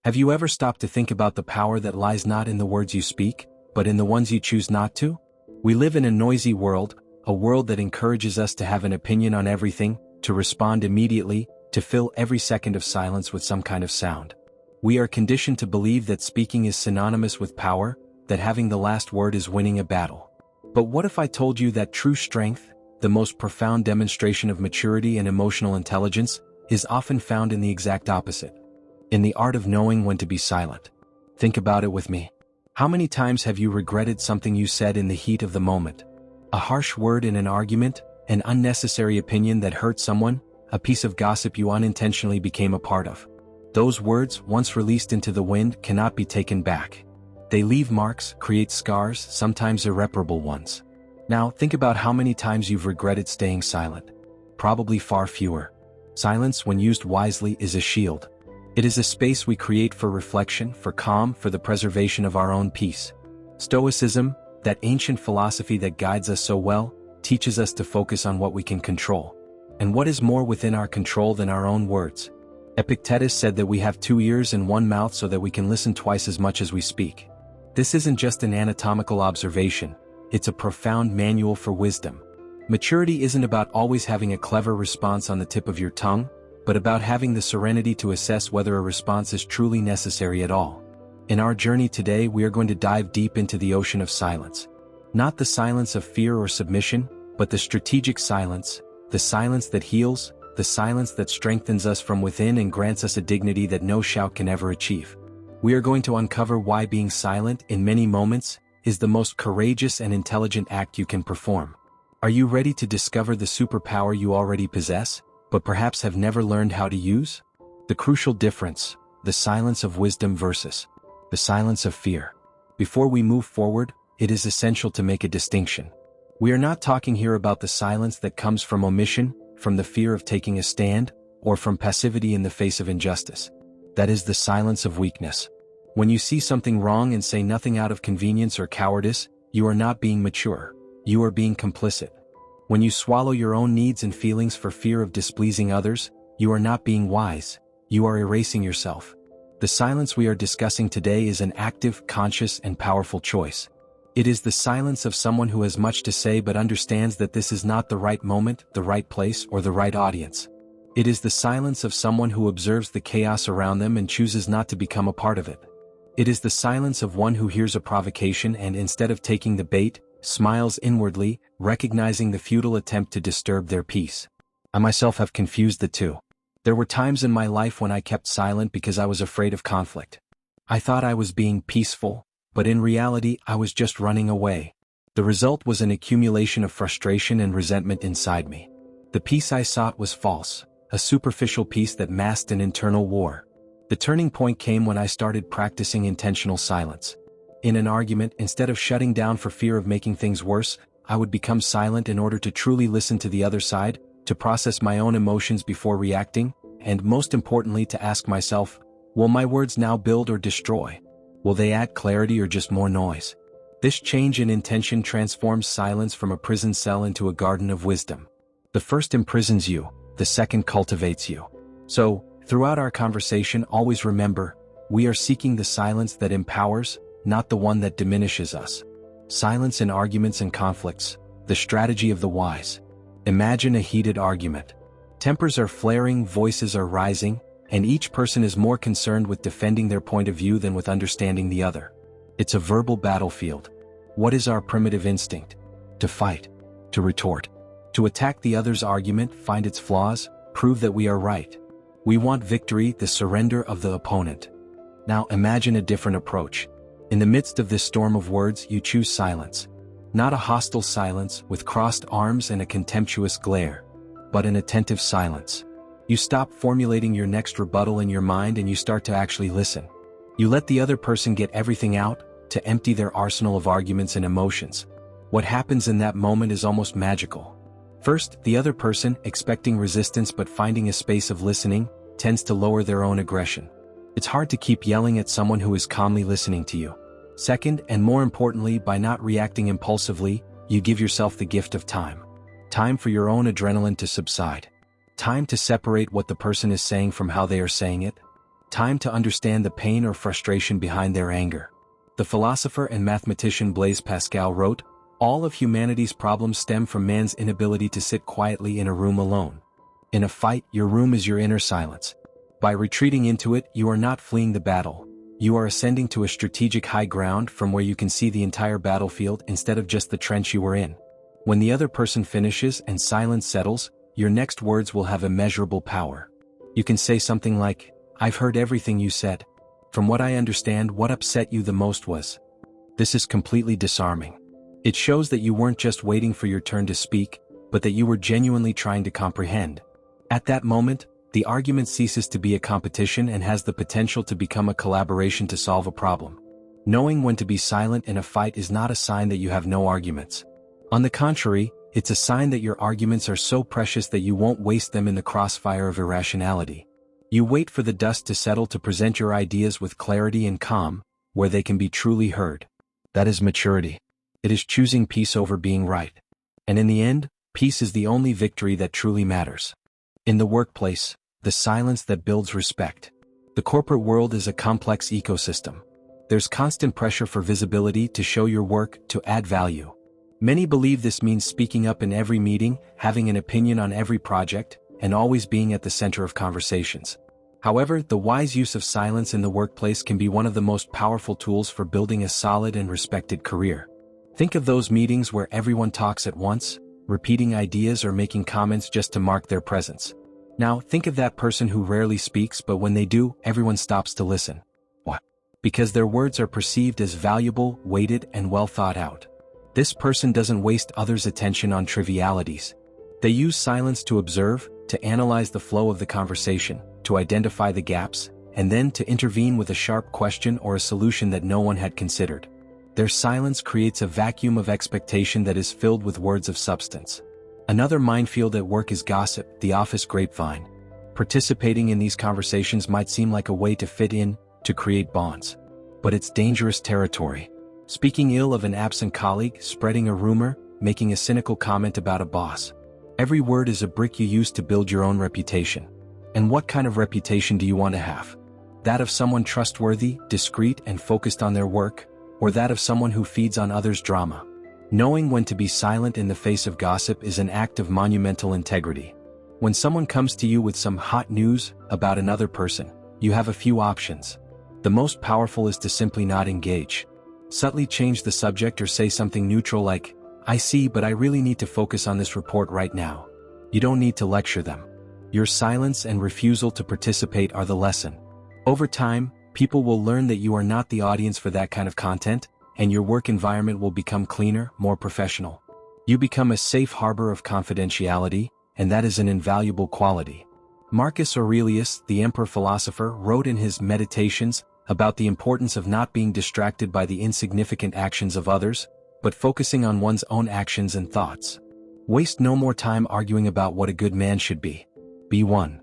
Have you ever stopped to think about the power that lies not in the words you speak, but in the ones you choose not to? We live in a noisy world, a world that encourages us to have an opinion on everything, to respond immediately, to fill every second of silence with some kind of sound. We are conditioned to believe that speaking is synonymous with power, that having the last word is winning a battle. But what if I told you that true strength, the most profound demonstration of maturity and emotional intelligence, is often found in the exact opposite? In the art of knowing when to be silent. Think about it with me. How many times have you regretted something you said in the heat of the moment? A harsh word in an argument, an unnecessary opinion that hurt someone, a piece of gossip you unintentionally became a part of. Those words, once released into the wind, cannot be taken back. They leave marks, create scars, sometimes irreparable ones. Now, think about how many times you've regretted staying silent. Probably far fewer. Silence, when used wisely, is a shield. It is a space we create for reflection, for calm, for the preservation of our own peace. Stoicism, that ancient philosophy that guides us so well, teaches us to focus on what we can control. And what is more within our control than our own words? Epictetus said that we have 2 ears and 1 mouth so that we can listen twice as much as we speak. This isn't just an anatomical observation, it's a profound manual for wisdom. Maturity isn't about always having a clever response on the tip of your tongue, but about having the serenity to assess whether a response is truly necessary at all. In our journey today, we are going to dive deep into the ocean of silence. Not the silence of fear or submission, but the strategic silence, the silence that heals, the silence that strengthens us from within and grants us a dignity that no shout can ever achieve. We are going to uncover why being silent, in many moments, is the most courageous and intelligent act you can perform. Are you ready to discover the superpower you already possess, but perhaps have never learned how to use? The crucial difference, the silence of wisdom versus the silence of fear. Before we move forward, it is essential to make a distinction. We are not talking here about the silence that comes from omission, from the fear of taking a stand, or from passivity in the face of injustice. That is the silence of weakness. When you see something wrong and say nothing out of convenience or cowardice, you are not being mature. You are being complicit. When you swallow your own needs and feelings for fear of displeasing others, you are not being wise. You are erasing yourself. The silence we are discussing today is an active, conscious, and powerful choice. It is the silence of someone who has much to say but understands that this is not the right moment, the right place, or the right audience. It is the silence of someone who observes the chaos around them and chooses not to become a part of it. It is the silence of one who hears a provocation and, instead of taking the bait, smiles inwardly, recognizing the futile attempt to disturb their peace. I myself have confused the two. There were times in my life when I kept silent because I was afraid of conflict. I thought I was being peaceful, but in reality I was just running away. The result was an accumulation of frustration and resentment inside me. The peace I sought was false, a superficial peace that masked an internal war. The turning point came when I started practicing intentional silence. In an argument, instead of shutting down for fear of making things worse, I would become silent in order to truly listen to the other side, to process my own emotions before reacting, and most importantly to ask myself, will my words now build or destroy? Will they add clarity or just more noise? This change in intention transforms silence from a prison cell into a garden of wisdom. The first imprisons you, the second cultivates you. So, throughout our conversation, always remember, we are seeking the silence that empowers, not the one that diminishes us. Silence in arguments and conflicts, the strategy of the wise. Imagine a heated argument. Tempers are flaring, voices are rising, and each person is more concerned with defending their point of view than with understanding the other. It's a verbal battlefield. What is our primitive instinct? To fight, to retort, to attack the other's argument, find its flaws, prove that we are right. We want victory, the surrender of the opponent. Now imagine a different approach. In the midst of this storm of words, you choose silence. Not a hostile silence with crossed arms and a contemptuous glare, but an attentive silence. You stop formulating your next rebuttal in your mind and you start to actually listen. You let the other person get everything out, to empty their arsenal of arguments and emotions. What happens in that moment is almost magical. First, the other person, expecting resistance but finding a space of listening, tends to lower their own aggression. It's hard to keep yelling at someone who is calmly listening to you. Second, and more importantly, by not reacting impulsively, you give yourself the gift of time. Time for your own adrenaline to subside. Time to separate what the person is saying from how they are saying it. time to understand the pain or frustration behind their anger. The philosopher and mathematician Blaise Pascal wrote, "All of humanity's problems stem from man's inability to sit quietly in a room alone. In a fight, your room is your inner silence. By retreating into it, you are not fleeing the battle. You are ascending to a strategic high ground from where you can see the entire battlefield instead of just the trench you were in. When the other person finishes and silence settles, your next words will have immeasurable power. You can say something like, 'I've heard everything you said. From what I understand, what upset you the most was.' This is completely disarming. It shows that you weren't just waiting for your turn to speak, but that you were genuinely trying to comprehend. At that moment, the argument ceases to be a competition and has the potential to become a collaboration to solve a problem. Knowing when to be silent in a fight is not a sign that you have no arguments. On the contrary, it's a sign that your arguments are so precious that you won't waste them in the crossfire of irrationality. You wait for the dust to settle to present your ideas with clarity and calm, where they can be truly heard. That is maturity. It is choosing peace over being right. And in the end, peace is the only victory that truly matters. In the workplace, the silence that builds respect. The corporate world is a complex ecosystem. There's constant pressure for visibility to show your work, to add value. Many believe this means speaking up in every meeting, having an opinion on every project, and always being at the center of conversations. However, the wise use of silence in the workplace can be one of the most powerful tools for building a solid and respected career. Think of those meetings where everyone talks at once, repeating ideas or making comments just to mark their presence. Now, think of that person who rarely speaks, but when they do, everyone stops to listen. Why? Because their words are perceived as valuable, weighted, and well thought out. This person doesn't waste others' attention on trivialities. They use silence to observe, to analyze the flow of the conversation, to identify the gaps, and then to intervene with a sharp question or a solution that no one had considered. Their silence creates a vacuum of expectation that is filled with words of substance. Another minefield at work is gossip, the office grapevine. Participating in these conversations might seem like a way to fit in, to create bonds. But it's dangerous territory. Speaking ill of an absent colleague, spreading a rumor, making a cynical comment about a boss. Every word is a brick you use to build your own reputation. And what kind of reputation do you want to have? That of someone trustworthy, discreet, and focused on their work, or that of someone who feeds on others' drama? Knowing when to be silent in the face of gossip is an act of monumental integrity. When someone comes to you with some hot news about another person, you have a few options. The most powerful is to simply not engage. Subtly change the subject or say something neutral like, "I see, but I really need to focus on this report right now." You don't need to lecture them. Your silence and refusal to participate are the lesson. Over time, people will learn that you are not the audience for that kind of content, and your work environment will become cleaner, more professional. You become a safe harbor of confidentiality, and that is an invaluable quality. Marcus Aurelius, the emperor philosopher, wrote in his Meditations about the importance of not being distracted by the insignificant actions of others, but focusing on one's own actions and thoughts. Waste no more time arguing about what a good man should be. Be one.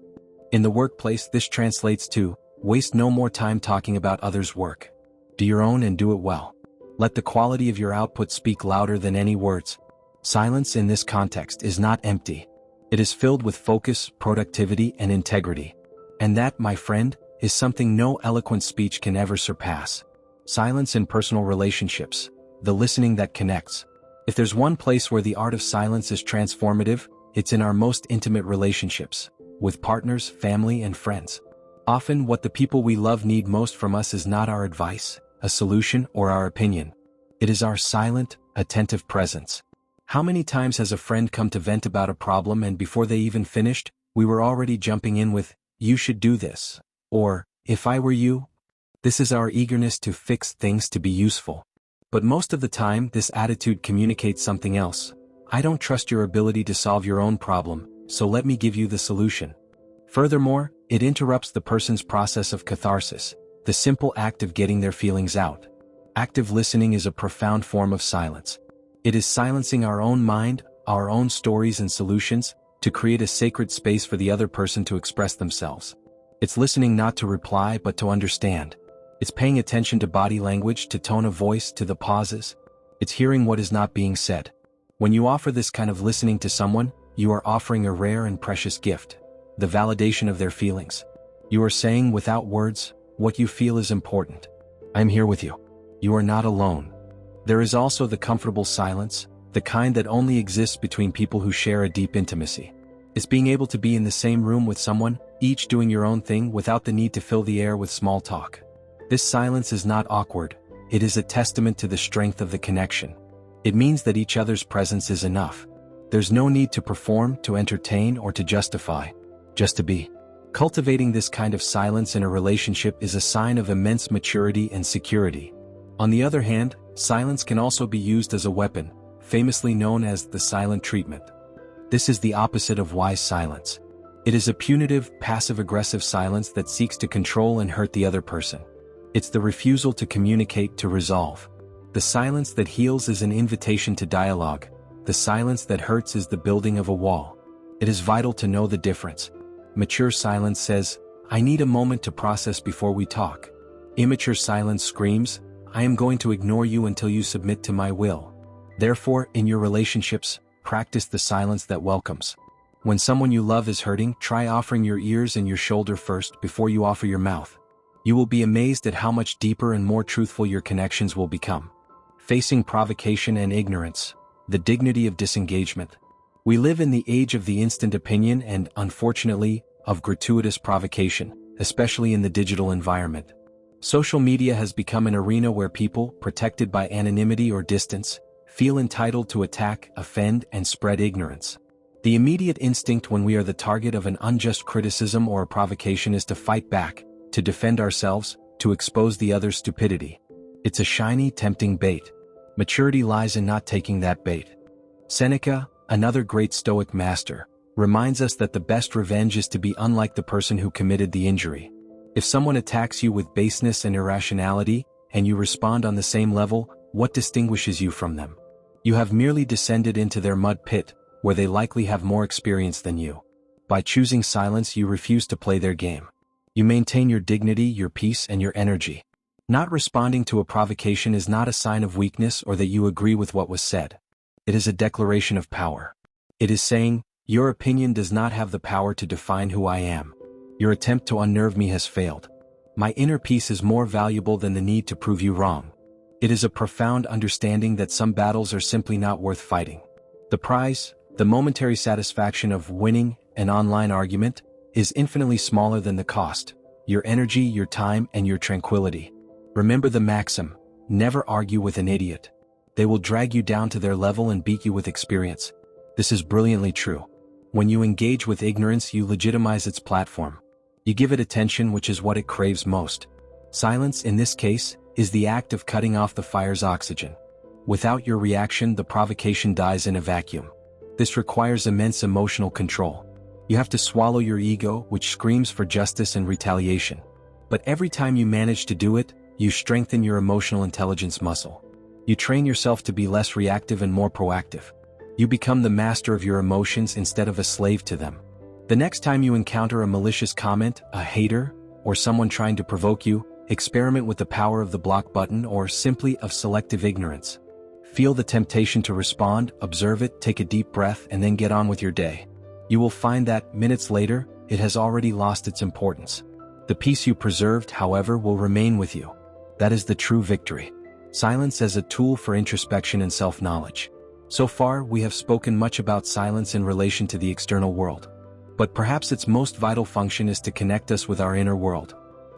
In the workplace, this translates to, waste no more time talking about others' work. Do your own and do it well. Let the quality of your output speak louder than any words. Silence in this context is not empty. It is filled with focus, productivity, and integrity. And that, my friend, is something no eloquent speech can ever surpass. Silence in personal relationships. The listening that connects. If there's one place where the art of silence is transformative, it's in our most intimate relationships, with partners, family, and friends. Often, what the people we love need most from us is not our advice, a solution, or our opinion. It is our silent, attentive presence. How many times has a friend come to vent about a problem and before they even finished, we were already jumping in with, "You should do this," or, "If I were you?" This is our eagerness to fix things to be useful. But most of the time, this attitude communicates something else. "I don't trust your ability to solve your own problem, so let me give you the solution." Furthermore, it interrupts the person's process of catharsis, the simple act of getting their feelings out. Active listening is a profound form of silence. It is silencing our own mind, our own stories and solutions, to create a sacred space for the other person to express themselves. It's listening not to reply but to understand. It's paying attention to body language, to tone of voice, to the pauses. It's hearing what is not being said. When you offer this kind of listening to someone, you are offering a rare and precious gift, the validation of their feelings. You are saying without words, what you feel is important. I'm here with you. You are not alone. There is also the comfortable silence, the kind that only exists between people who share a deep intimacy. It's being able to be in the same room with someone, each doing your own thing without the need to fill the air with small talk. This silence is not awkward. It is a testament to the strength of the connection. It means that each other's presence is enough. There's no need to perform, to entertain, or to justify. Just to be. Cultivating this kind of silence in a relationship is a sign of immense maturity and security. On the other hand, silence can also be used as a weapon, famously known as the silent treatment. This is the opposite of wise silence. It is a punitive, passive-aggressive silence that seeks to control and hurt the other person. It's the refusal to communicate, to resolve. The silence that heals is an invitation to dialogue. The silence that hurts is the building of a wall. It is vital to know the difference. Mature silence says, I need a moment to process before we talk. Immature silence screams, I am going to ignore you until you submit to my will. Therefore, in your relationships, practice the silence that welcomes. When someone you love is hurting, try offering your ears and your shoulder first before you offer your mouth. You will be amazed at how much deeper and more truthful your connections will become. Facing provocation and ignorance, the dignity of disengagement. We live in the age of the instant opinion and, unfortunately, of gratuitous provocation, especially in the digital environment. Social media has become an arena where people, protected by anonymity or distance, feel entitled to attack, offend, and spread ignorance. The immediate instinct when we are the target of an unjust criticism or a provocation is to fight back, to defend ourselves, to expose the other's stupidity. It's a shiny, tempting bait. Maturity lies in not taking that bait. Seneca, another great Stoic master, reminds us that the best revenge is to be unlike the person who committed the injury. If someone attacks you with baseness and irrationality, and you respond on the same level, what distinguishes you from them? You have merely descended into their mud pit, where they likely have more experience than you. By choosing silence, you refuse to play their game. You maintain your dignity, your peace, and your energy. Not responding to a provocation is not a sign of weakness or that you agree with what was said. It is a declaration of power. It is saying, your opinion does not have the power to define who I am. Your attempt to unnerve me has failed. My inner peace is more valuable than the need to prove you wrong. It is a profound understanding that some battles are simply not worth fighting. The prize, the momentary satisfaction of winning an online argument, is infinitely smaller than the cost, your energy, your time, and your tranquility. Remember the maxim, never argue with an idiot. They will drag you down to their level and beat you with experience. This is brilliantly true. When you engage with ignorance, you legitimize its platform. You give it attention, which is what it craves most. Silence, in this case, is the act of cutting off the fire's oxygen. Without your reaction, the provocation dies in a vacuum. This requires immense emotional control. You have to swallow your ego, which screams for justice and retaliation. But every time you manage to do it, you strengthen your emotional intelligence muscle. You train yourself to be less reactive and more proactive. You become the master of your emotions instead of a slave to them. The next time you encounter a malicious comment, a hater, or someone trying to provoke you, experiment with the power of the block button or simply of selective ignorance. Feel the temptation to respond, observe it, take a deep breath, and then get on with your day. You will find that, minutes later, it has already lost its importance. The peace you preserved, however, will remain with you. That is the true victory. Silence as a tool for introspection and self-knowledge. So far, we have spoken much about silence in relation to the external world. But perhaps its most vital function is to connect us with our inner world.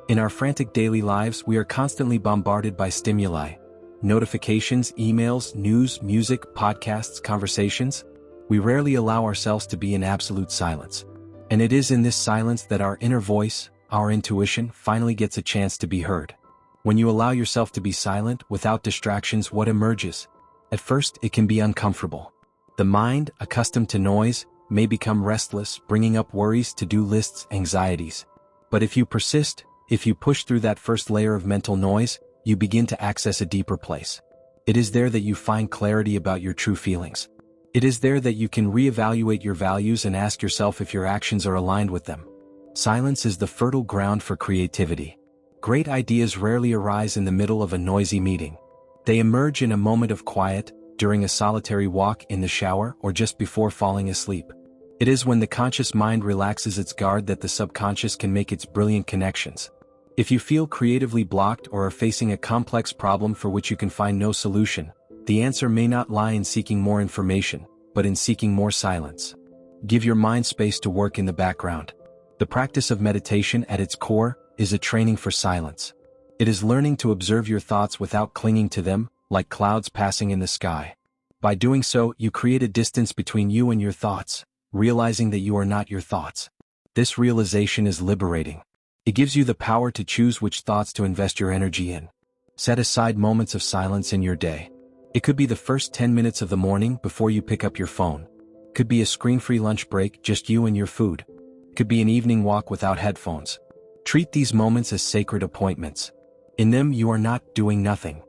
In our frantic daily lives, we are constantly bombarded by stimuli. Notifications, emails, news, music, podcasts, conversations. We rarely allow ourselves to be in absolute silence. And it is in this silence that our inner voice, our intuition, finally gets a chance to be heard. When you allow yourself to be silent, without distractions, what emerges? At first, it can be uncomfortable. The mind, accustomed to noise, may become restless, bringing up worries, to-do lists, anxieties. But if you persist, if you push through that first layer of mental noise, you begin to access a deeper place. It is there that you find clarity about your true feelings. It is there that you can reevaluate your values and ask yourself if your actions are aligned with them. Silence is the fertile ground for creativity. Great ideas rarely arise in the middle of a noisy meeting. They emerge in a moment of quiet, during a solitary walk, in the shower, or just before falling asleep. It is when the conscious mind relaxes its guard that the subconscious can make its brilliant connections. If you feel creatively blocked or are facing a complex problem for which you can find no solution, the answer may not lie in seeking more information, but in seeking more silence. Give your mind space to work in the background. The practice of meditation at its core is a training for silence. It is learning to observe your thoughts without clinging to them, like clouds passing in the sky. By doing so, you create a distance between you and your thoughts, realizing that you are not your thoughts. This realization is liberating. It gives you the power to choose which thoughts to invest your energy in. Set aside moments of silence in your day. It could be the first 10 minutes of the morning before you pick up your phone. It could be a screen-free lunch break, just you and your food. It could be an evening walk without headphones. Treat these moments as sacred appointments. In them, you are not doing nothing.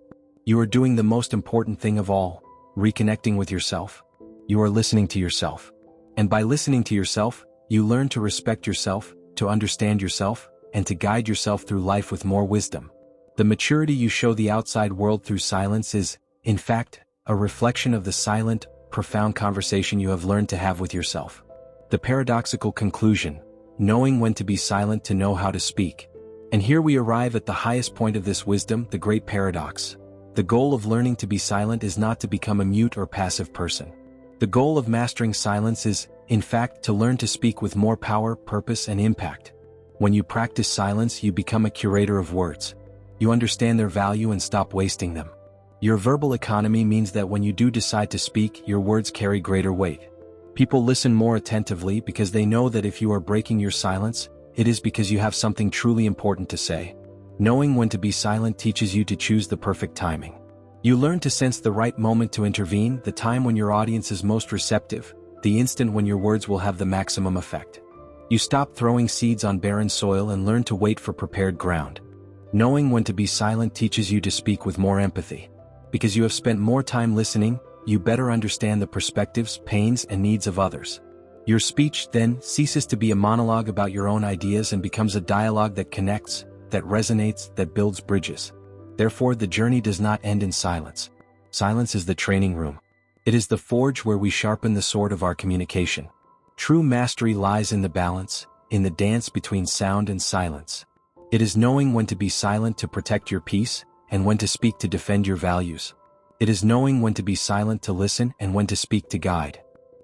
You are doing the most important thing of all, reconnecting with yourself. You are listening to yourself. And by listening to yourself, you learn to respect yourself, to understand yourself, and to guide yourself through life with more wisdom. The maturity you show the outside world through silence is, in fact, a reflection of the silent, profound conversation you have learned to have with yourself. The paradoxical conclusion: knowing when to be silent to know how to speak. And here we arrive at the highest point of this wisdom, the great paradox. The goal of learning to be silent is not to become a mute or passive person. The goal of mastering silence is, in fact, to learn to speak with more power, purpose, and impact. When you practice silence, you become a curator of words. You understand their value and stop wasting them. Your verbal economy means that when you do decide to speak, your words carry greater weight. People listen more attentively because they know that if you are breaking your silence, it is because you have something truly important to say. Knowing when to be silent teaches you to choose the perfect timing. You learn to sense the right moment to intervene, the time when your audience is most receptive, the instant when your words will have the maximum effect. You stop throwing seeds on barren soil and learn to wait for prepared ground. Knowing when to be silent teaches you to speak with more empathy. Because you have spent more time listening, you better understand the perspectives, pains, and needs of others. Your speech, then, ceases to be a monologue about your own ideas and becomes a dialogue that connects, that resonates, that builds bridges. Therefore, the journey does not end in silence. Silence is the training room. It is the forge where we sharpen the sword of our communication. True mastery lies in the balance, in the dance between sound and silence. It is knowing when to be silent to protect your peace, and when to speak to defend your values. It is knowing when to be silent to listen and when to speak to guide.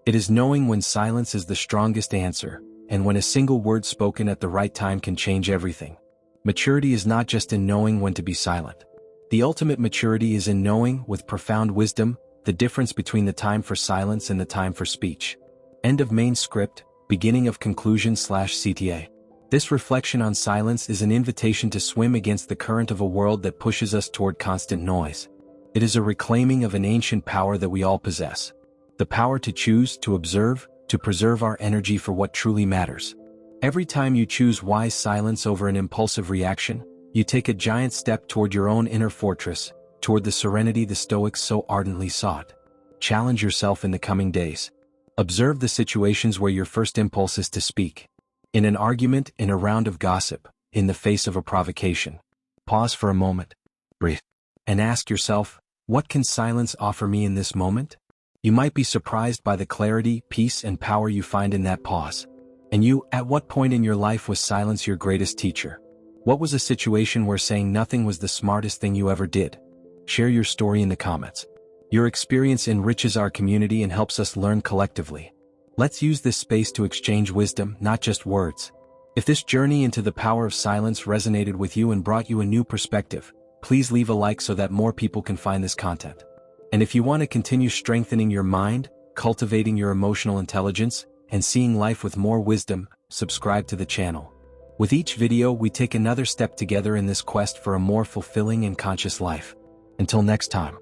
It is knowing when silence is the strongest answer, and when a single word spoken at the right time can change everything. Maturity is not just in knowing when to be silent. The ultimate maturity is in knowing, with profound wisdom, the difference between the time for silence and the time for speech. End of main script, beginning of conclusion/CTA. This reflection on silence is an invitation to swim against the current of a world that pushes us toward constant noise. It is a reclaiming of an ancient power that we all possess. The power to choose, to observe, to preserve our energy for what truly matters. Every time you choose wise silence over an impulsive reaction, you take a giant step toward your own inner fortress, toward the serenity the Stoics so ardently sought. Challenge yourself in the coming days. Observe the situations where your first impulse is to speak. In an argument, in a round of gossip, in the face of a provocation. Pause for a moment. Breathe. And ask yourself, what can silence offer me in this moment? You might be surprised by the clarity, peace, and power you find in that pause. And you, at what point in your life was silence your greatest teacher? What was a situation where saying nothing was the smartest thing you ever did? Share your story in the comments. Your experience enriches our community and helps us learn collectively. Let's use this space to exchange wisdom, not just words. If this journey into the power of silence resonated with you and brought you a new perspective, please leave a like so that more people can find this content. And if you want to continue strengthening your mind, cultivating your emotional intelligence, and seeing life with more wisdom, subscribe to the channel. With each video, we take another step together in this quest for a more fulfilling and conscious life. Until next time.